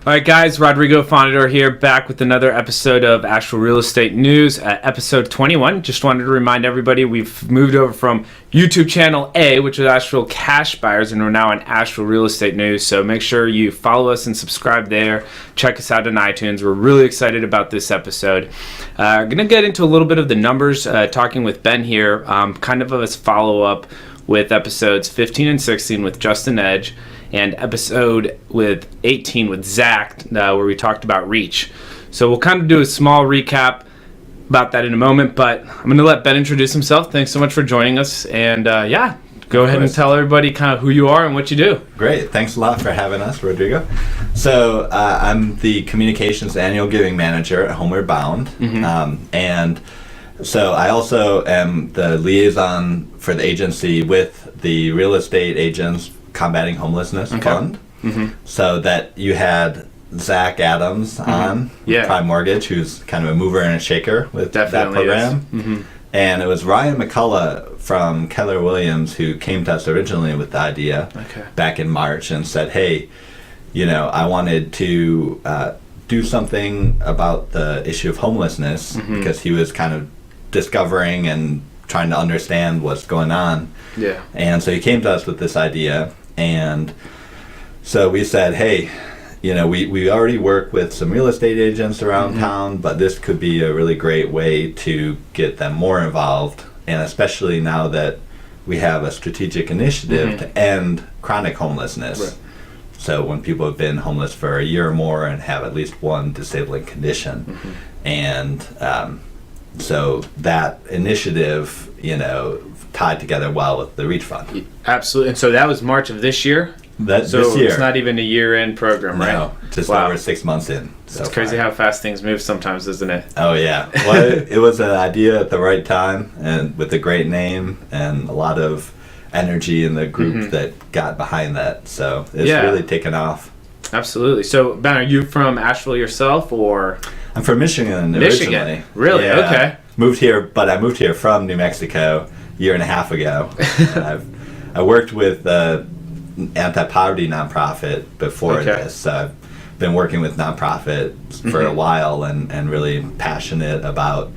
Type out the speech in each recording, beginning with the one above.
All right, guys, Rodrigo Fonador here, back with another episode of Asheville Real Estate News, episode 21. Just wanted to remind everybody we've moved over from YouTube channel A, which is Asheville Cash Buyers, and we're now on Asheville Real Estate News. So make sure you follow us and subscribe there. Check us out on iTunes. We're really excited about this episode. Going to get into a little bit of the numbers, talking with Ben here, kind of a follow-up with episodes 15 and 16 with Justin Edge, and episode with 18 with Zach, where we talked about reach. So we'll kind of do a small recap about that in a moment, but I'm going to let Ben introduce himself. Thanks so much for joining us, and go ahead and tell everybody kind of who you are and what you do. Great. Thanks a lot for having us, Rodrigo. So I'm the Communications Annual Giving Manager at Homeward Bound, and so I also am the liaison for the agency with the Real Estate Agents Combating Homelessness Fund. So that you had Zach Adams on Prime Mortgage, who's kind of a mover and a shaker with that program. And it was Ryan McCullough from Keller Williams who came to us originally with the idea back in March and said, hey, you know, I wanted to do something about the issue of homelessness because he was kind of discovering and trying to understand what's going on. And so he came to us with this idea. And so we said, hey, you know, we already work with some real estate agents around town, but this could be a really great way to get them more involved. And especially now that we have a strategic initiative to end chronic homelessness. So when people have been homeless for a year or more and have at least one disabling condition. And so that initiative, you know, tied together well with the Reach Fund. Absolutely. And so that was March of this year? This year. It's not even a year-end program, right? No, just over 6 months in. It's crazy how fast things move sometimes, isn't it? Oh, yeah. Well, it was an idea at the right time and with a great name and a lot of energy in the group that got behind that. So it's really taken off. Absolutely. So, Ben, are you from Asheville yourself, or? I'm from Michigan originally. Really? Yeah. Okay. Moved here, but I moved here from New Mexico a year and a half ago. I worked with anti-poverty nonprofit before this. So I've been working with nonprofits for a while and really passionate about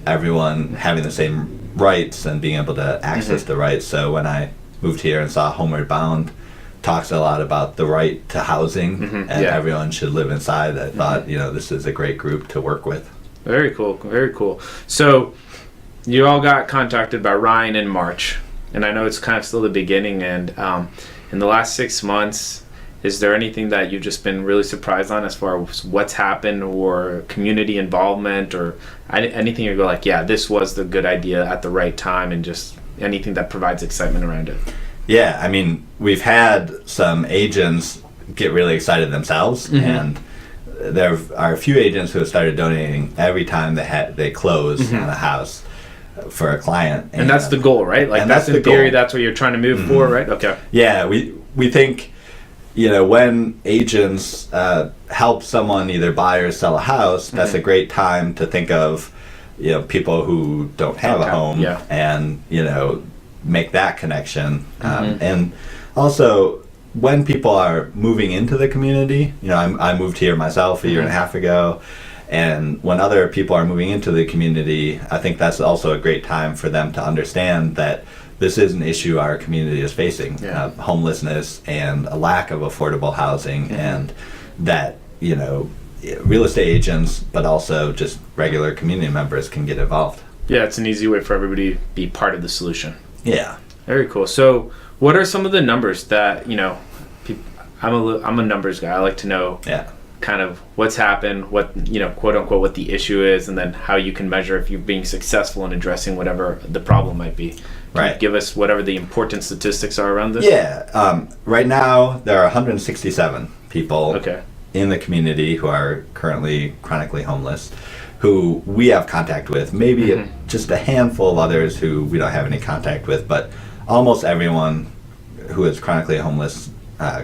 everyone having the same rights and being able to access the rights. So when I moved here and saw Homeward Bound talks a lot about the right to housing and everyone should live inside, I thought, you know, this is a great group to work with. Very cool. Very cool. So you all got contacted by Ryan in March, and I know it's kind of still the beginning, and in the last 6 months, is there anything that you've just been really surprised on as far as what's happened or community involvement or anything you go like, yeah, this was the good idea at the right time, and just anything that provides excitement around it? Yeah, I mean, we've had some agents get really excited themselves, and there are a few agents who have started donating every time they close on a house for a client. And that's the goal, right? Like that's in theory, that's what you're trying to move for, right? Okay. Yeah, we think, you know, when agents help someone either buy or sell a house, that's a great time to think of, you know, people who don't have a home and, you know, make that connection. And also, when people are moving into the community, you know, I moved here myself a year and a half ago, and when other people are moving into the community, I think that's also a great time for them to understand that this is an issue our community is facing, homelessness and a lack of affordable housing, and that, you know, real estate agents, but also just regular community members can get involved. Yeah, it's an easy way for everybody to be part of the solution. Yeah. Very cool. So what are some of the numbers that, you know, I'm a numbers guy. I like to know kind of what's happened, what, you know, quote unquote, what the issue is, and then how you can measure if you're being successful in addressing whatever the problem might be. Can you give us whatever the important statistics are around this? Yeah. Right now, there are 167 people in the community who are currently chronically homeless, who we have contact with. Maybe just a handful of others who we don't have any contact with, but almost everyone who is chronically homeless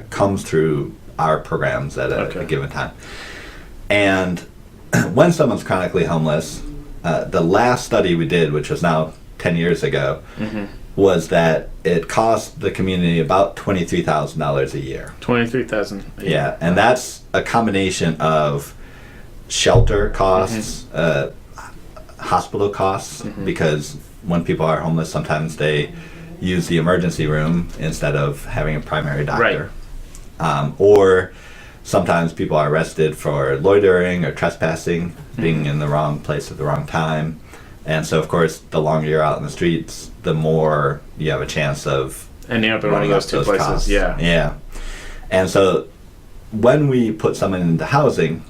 comes through our programs at a given time. And when someone's chronically homeless, the last study we did, which was now 10 years ago, was that it cost the community about $23,000 a year. $23,000. Yeah, and that's a combination of shelter costs, hospital costs, because when people are homeless, sometimes they use the emergency room instead of having a primary doctor. Right. Or sometimes people are arrested for loitering or trespassing, being in the wrong place at the wrong time. And so, of course, the longer you're out in the streets, the more you have a chance of ending up in one of those two places. Costs. Yeah. Yeah. And so when we put someone into housing,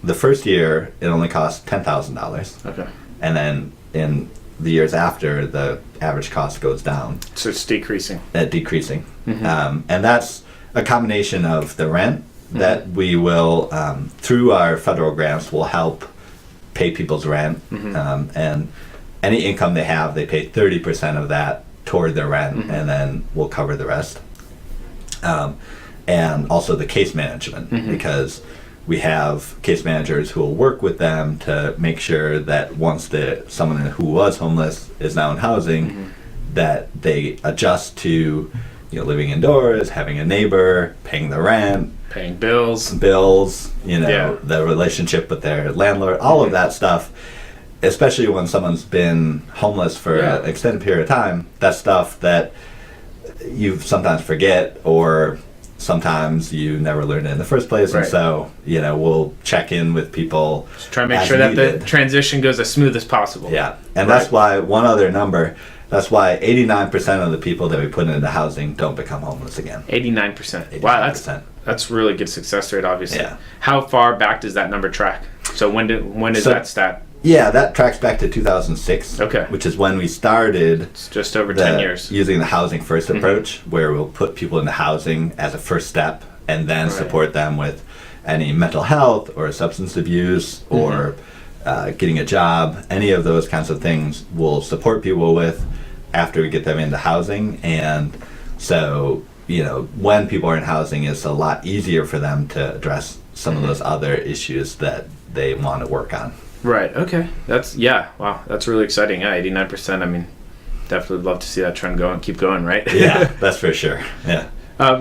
the first year it only costs $10,000. Okay. And then in the years after, the average cost goes down. So it's decreasing. Decreasing. And that's a combination of the rent that we will, through our federal grants, will help pay people's rent. And any income they have, they pay 30% of that toward their rent, and then we'll cover the rest. And also the case management, because we have case managers who will work with them to make sure that once someone who was homeless is now in housing, that they adjust to living indoors, having a neighbor, paying the rent, paying bills, the relationship with their landlord, all of that stuff. Especially when someone's been homeless for an extended period of time, that's stuff that you sometimes forget, or sometimes you never learned it in the first place. Right. And so, we'll check in with people. Just try to make sure that the transition goes as smooth as possible. Yeah. And that's why one other number, that's why 89% of the people that we put into housing don't become homeless again. 89%. Wow, that's really good success rate, obviously. Yeah. How far back does that number track? So when is that stat? Yeah, that tracks back to 2006. Okay. Which is when we started. It's just over 10 years. Using the housing first approach, where we'll put people into housing as a first step and then support them with any mental health or substance abuse or getting a job. Any of those kinds of things we'll support people with after we get them into housing. And so, when people are in housing, it's a lot easier for them to address some of those other issues that they want to work on. Right. Okay. Wow. That's really exciting. Yeah, 89%. I mean, definitely love to see that trend go and keep going, right? Yeah, that's for sure. Yeah.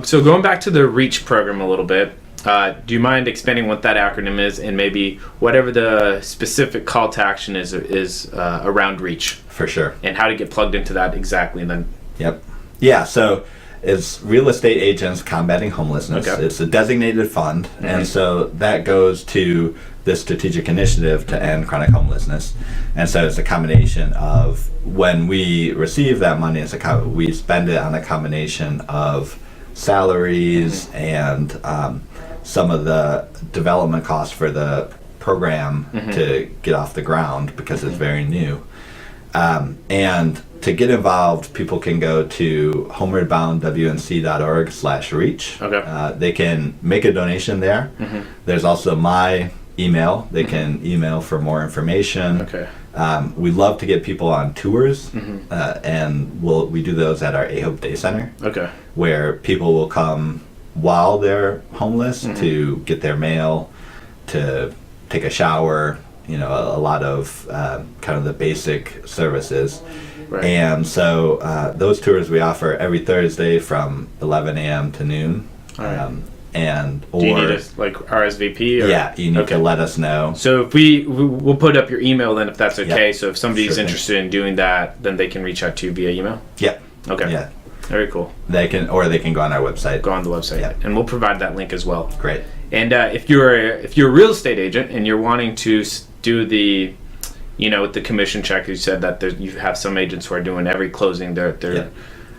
So going back to the REACH program a little bit, do you mind expanding what that acronym is, and maybe whatever the specific call to action is around REACH? For sure. And how to get plugged into that exactly, and then. Yep. Yeah. So it's Real Estate Agents Combating Homelessness. Okay. It's a designated fund, and so that goes to this strategic initiative to end chronic homelessness. And so it's a combination of, when we receive that money, we spend it on a combination of salaries and some of the development costs for the program to get off the ground, because it's very new. And to get involved, people can go to homewardboundwnc.org/reach. Okay. They can make a donation there. There's also my email. They can email for more information. Okay. We love to get people on tours, and we do those at our A Hope Day Center. Okay. Where people will come while they're homeless to get their mail, to take a shower, a lot of kind of the basic services. Right. And so those tours we offer every Thursday from 11 a.m. to noon. All right. Do you need to RSVP? Or? Yeah, you need to let us know. So if we'll put up your email then, if that's okay. Yep. So if somebody's interested in doing that, then they can reach out to you via email? Yep. Okay. Yeah. Very cool. They can go on our website. Go on the website. Yep. And we'll provide that link as well. Great. And if you're a real estate agent and you're wanting to do the, with the commission check, you said that you have some agents who are doing every closing. They're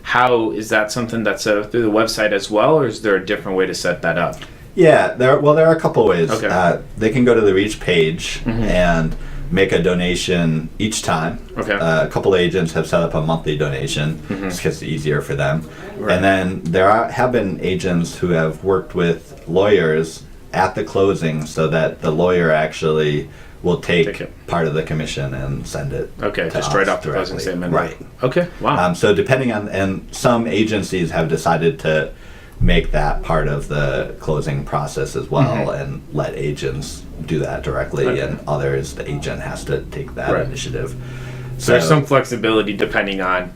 How is that something that's through the website as well, or is there a different way to set that up? Yeah, there are a couple ways. Okay. They can go to the REACH page and make a donation each time. Okay. A couple agents have set up a monthly donation just because it's easier for them. Right. And then have been agents who have worked with lawyers at the closing, so that the lawyer actually will take part of the commission and send it. Okay, just straight off the closing statement. Right. Okay. Wow. So depending on, and some agencies have decided to make that part of the closing process as well, and let agents do that directly, and others, the agent has to take that initiative. So there's some flexibility depending on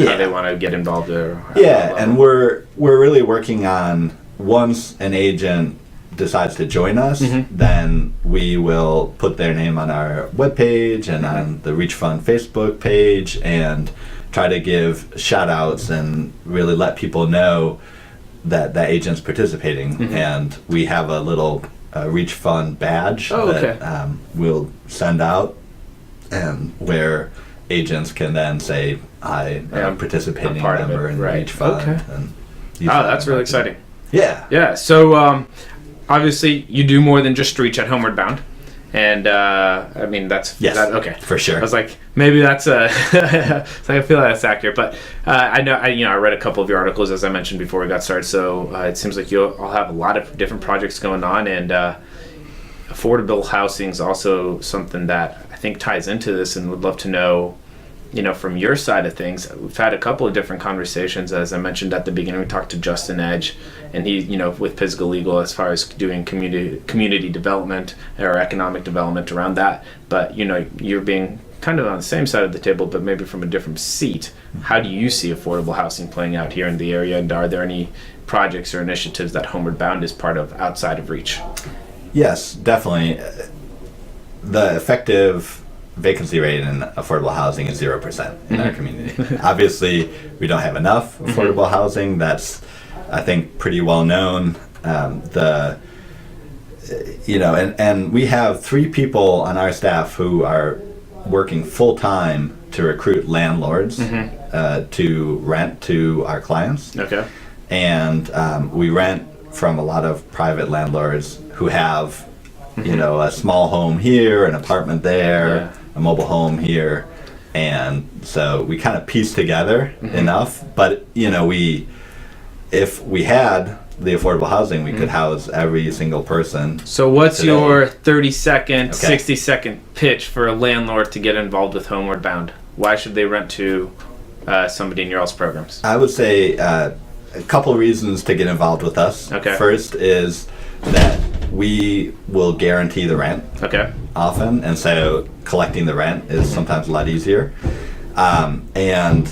how they want to get involved or and we're really working on, once an agent decides to join us, then we will put their name on our webpage and on the Reach Fund Facebook page and try to give shout outs and really let people know that that agent's participating. And we have a little Reach Fund badge that we'll send out, and where agents can then say, I am participating member in the Reach Fund. And that's really exciting. Yeah. So obviously you do more than just Reach at Homeward Bound. And I mean, that's okay for sure. I was like, maybe that's so I feel that's accurate, but I know I read a couple of your articles, as I mentioned before we got started. So it seems like you all have a lot of different projects going on, and affordable housing is also something that I think ties into this, and would love to know, from your side of things. We've had a couple of different conversations. As I mentioned at the beginning, we talked to Justin Edge, and he, with Physical Legal, as far as doing community development or economic development around that. But, you're being kind of on the same side of the table, but maybe from a different seat. How do you see affordable housing playing out here in the area? And are there any projects or initiatives that Homeward Bound is part of outside of Reach? Yes, definitely. The effective vacancy rate in affordable housing is 0% in our community. Obviously, we don't have enough affordable housing. That's, I think, pretty well known. And we have 3 people on our staff who are working full time to recruit landlords to rent to our clients. Okay. And we rent from a lot of private landlords who have, a small home here, an apartment there, a mobile home here, and so we kind of piece together enough. But if we had the affordable housing, we could house every single person. So what's your 30-second, 60-second pitch for a landlord to get involved with Homeward Bound? Why should they rent to somebody in your all's programs? I would say a couple reasons to get involved with us. Okay. First is that we will guarantee the rent often, and so collecting the rent is sometimes a lot easier. And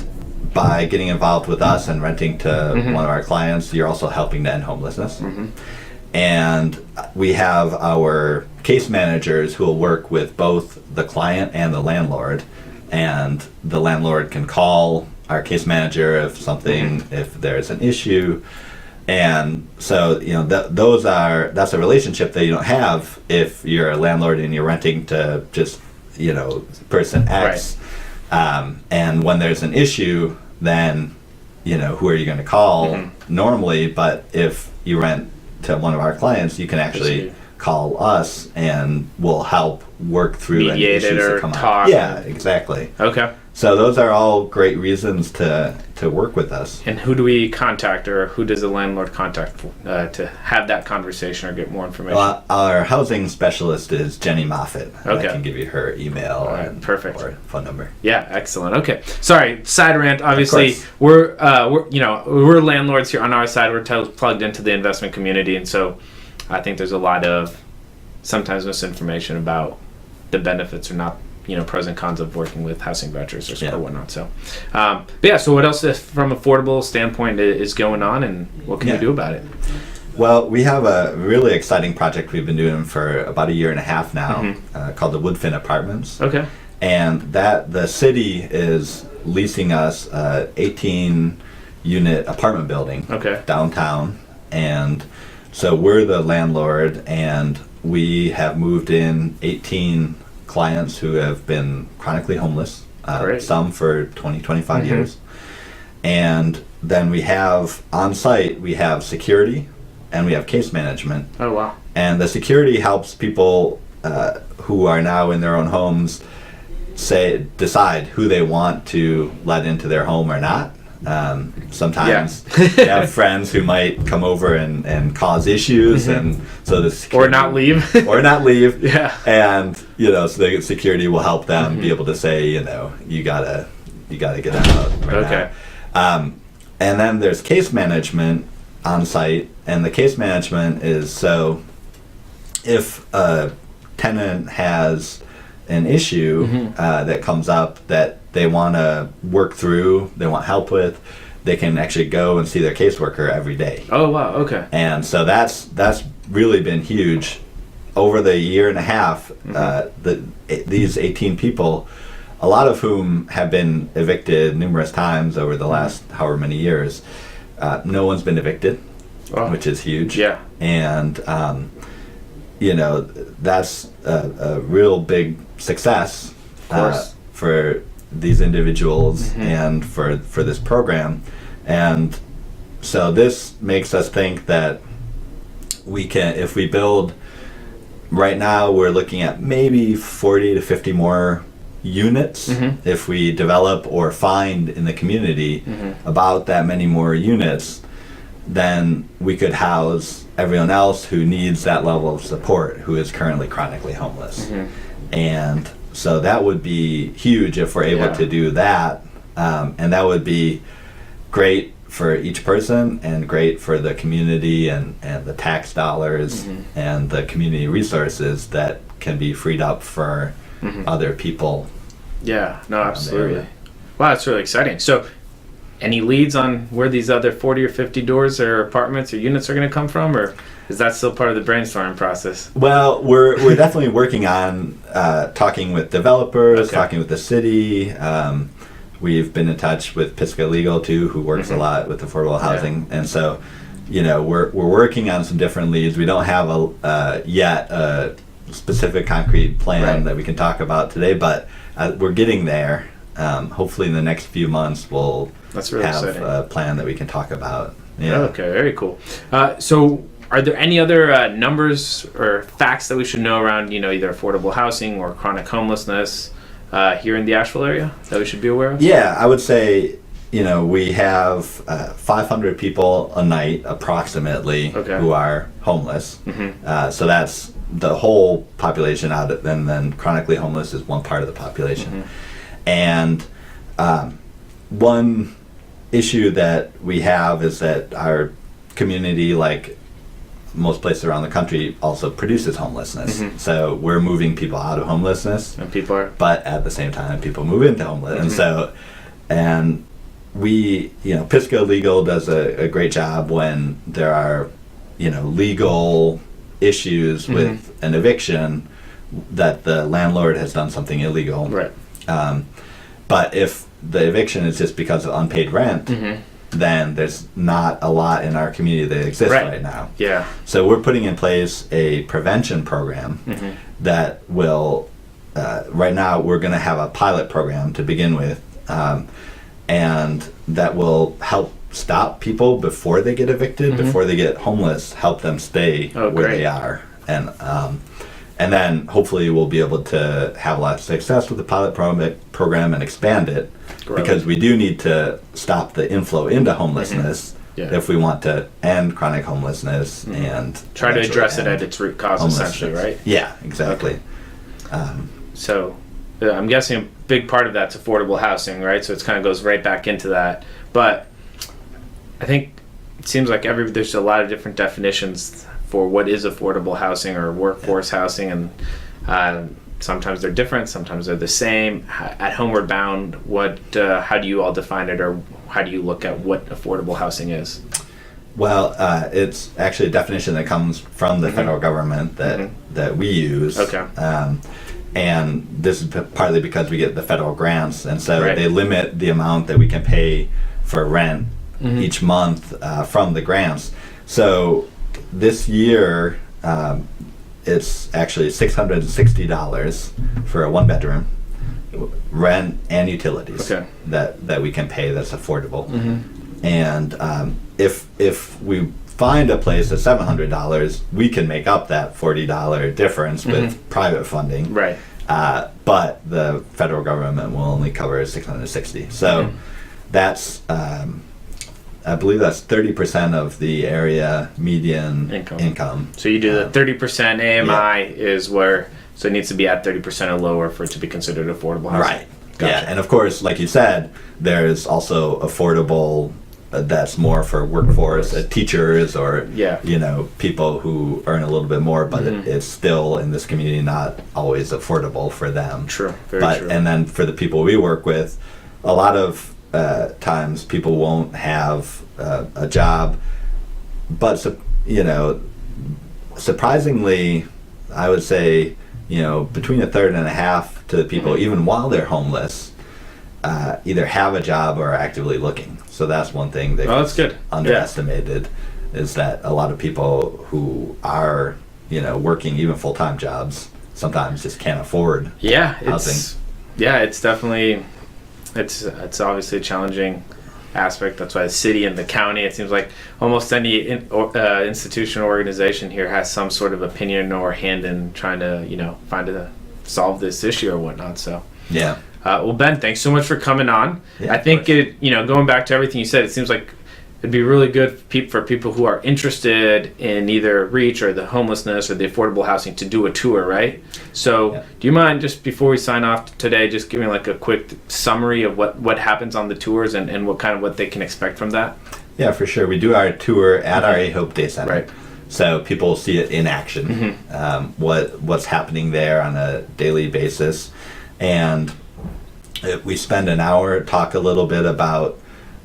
by getting involved with us and renting to one of our clients, you're also helping to end homelessness. And we have our case managers who will work with both the client and the landlord, and the landlord can call our case manager if there's an issue. And so, that's a relationship that you don't have if you're a landlord and you're renting to just, person X. And when there's an issue, then, who are you going to call normally? But if you rent to one of our clients, you can actually call us and we'll help work through any issues that come up. Yeah, exactly. Okay. So those are all great reasons to work with us. And who do we contact, or who does the landlord contact to have that conversation or get more information? Well, our housing specialist is Jenny Moffitt. I can give you her email perfect. or phone number. Yeah, excellent. Okay, sorry, side rant. Obviously, we're landlords here on our side. We're plugged into the investment community, and so I think there's a lot of sometimes misinformation about the benefits or not. Pros and cons of working with housing vouchers or whatnot. So, so what else from affordable standpoint is going on, and what can you do about it? Well, we have a really exciting project we've been doing for about 1.5 years now, called the Woodfin Apartments. Okay. And the city is leasing us a 18-unit apartment building downtown, and so we're the landlord, and we have moved in 18 clients who have been chronically homeless, some for 20-25 years. And then we have on site, we have security and we have case management. Oh, wow. And the security helps people who are now in their own homes decide who they want to let into their home or not. Sometimes they have friends who might come over and cause issues, and so the security, or not leave. Yeah. And so the security will help them be able to say, you gotta get out right now. And then there's case management on site, and the case management is so if a tenant has an issue that comes up that they want to work through, they want help with, they can actually go and see their caseworker every day. Oh, wow. Okay. And so that's really been huge. Over the year and a half, these 18 people, a lot of whom have been evicted numerous times over the last however many years, no one's been evicted, which is huge. Yeah. And, that's a real big success for these individuals and for this program. And so this makes us think that we can, if we build, right now we're looking at maybe 40 to 50 more units. If we develop or find in the community about that many more units, then we could house everyone else who needs that level of support, who is currently chronically homeless. And so that would be huge if we're able to do that. And that would be great for each person and great for the community and the tax dollars and the community resources that can be freed up for other people. Yeah, no, absolutely. Wow, that's really exciting. So any leads on where these other 40 or 50 doors or apartments or units are going to come from, or is that still part of the brainstorming process? Well, we're definitely working on talking with developers, talking with the city. We've been in touch with Pisgah Legal too, who works a lot with affordable housing, and so we're working on some different leads. We don't have yet a specific concrete plan that we can talk about today, but we're getting there. Hopefully in the next few months we'll have exciting. A plan that we can talk about. Yeah. Okay, very cool. So are there any other numbers or facts that we should know around, either affordable housing or chronic homelessness here in the Asheville area that we should be aware of? Yeah, I would say, we have 500 people a night approximately who are homeless. So that's the whole population out of, and then chronically homeless is one part of the population. And one issue that we have is that our community, like most places around the country, also produces homelessness. So we're moving people out of homelessness, and people are, but at the same time people move into homelessness. And we, Pisgah Legal does a great job when there are, legal issues with an eviction that the landlord has done something illegal. Right. But if the eviction is just because of unpaid rent, then there's not a lot in our community that exists right now. Yeah. So we're putting in place a prevention program that will, right now we're going to have a pilot program to begin with, and that will help stop people before they get evicted, before they get homeless, help them stay where they are. And then hopefully we'll be able to have a lot of success with the pilot program and expand it, because we do need to stop the inflow into homelessness if we want to end chronic homelessness and try to address it at its root cause, essentially, right? Yeah, exactly. So I'm guessing a big part of that's affordable housing, right? So it kind of goes right back into that. But I think it seems like there's a lot of different definitions for what is affordable housing or workforce housing, and sometimes they're different, sometimes they're the same. At Homeward Bound, how do you all define it, or how do you look at what affordable housing is? Well, it's actually a definition that comes from the federal government that we use. Okay. And this is partly because we get the federal grants, and so they limit the amount that we can pay for rent each month from the grants. So this year, it's actually $660 for a one-bedroom, rent and utilities that we can pay that's affordable. And if we find a place at $700, we can make up that $40 difference with private funding. Right. But the federal government will only cover $660. So that's I believe that's 30% of the area median income. So you do the 30% AMI is where, so it needs to be at 30% or lower for it to be considered affordable housing. Right. Gotcha. Yeah, and of course, like you said, there's also affordable that's more for workforce, teachers, or Yeah. people who earn a little bit more, but it's still in this community not always affordable for them. True. Very true. And then for the people we work with, a lot of times people won't have a job, but surprisingly, I would say, between a third and a half to the people, even while they're homeless, either have a job or are actively looking. So that's one thing that's good. Underestimated, is that a lot of people who are, working even full-time jobs sometimes just can't afford housing. It's definitely, it's obviously a challenging aspect. That's why the city and the county, it seems like almost any institution or organization here has some sort of opinion or hand in trying to solve this issue or whatnot. So yeah. Well, Ben, thanks so much for coming on. Yeah, I think going back to everything you said, it seems like it'd be really good for people who are interested in either REACH or the homelessness or the affordable housing to do a tour, right? So do you mind, just before we sign off today, just giving like a quick summary of what happens on the tours and what they can expect from that? Yeah, for sure. We do our tour at our A Hope Day Center. Right. So people see it in action, what's happening there on a daily basis. And we spend an hour, talk a little bit about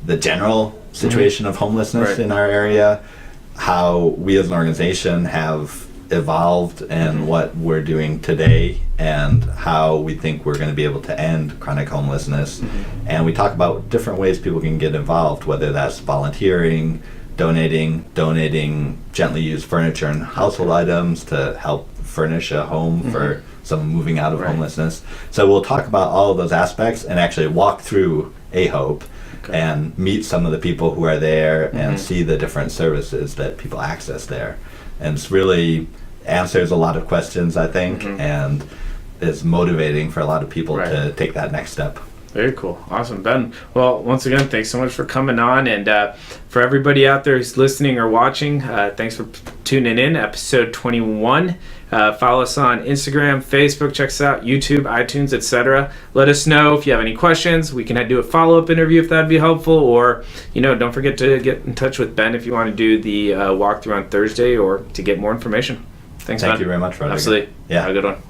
the general situation of homelessness in our area, how we as an organization have evolved and what we're doing today, and how we think we're going to be able to end chronic homelessness. And we talk about different ways people can get involved, whether that's volunteering, donating gently used furniture and household items to help furnish a home for someone moving out of homelessness. So we'll talk about all of those aspects and actually walk through A Hope and meet some of the people who are there and see the different services that people access there. And it's really answers a lot of questions, I think, and is motivating for a lot of people to take that next step. Very cool. Awesome, Ben. Well, once again, thanks so much for coming on. And for everybody out there who's listening or watching, thanks for tuning in. Episode 21. Follow us on Instagram, Facebook, check us out, YouTube, iTunes, etc. Let us know if you have any questions. We can do a follow-up interview if that'd be helpful. Or, don't forget to get in touch with Ben if you want to do the walkthrough on Thursday or to get more information. Thanks, Ben. Thank you very much, Rodrigo. Absolutely. Yeah. Have a good one.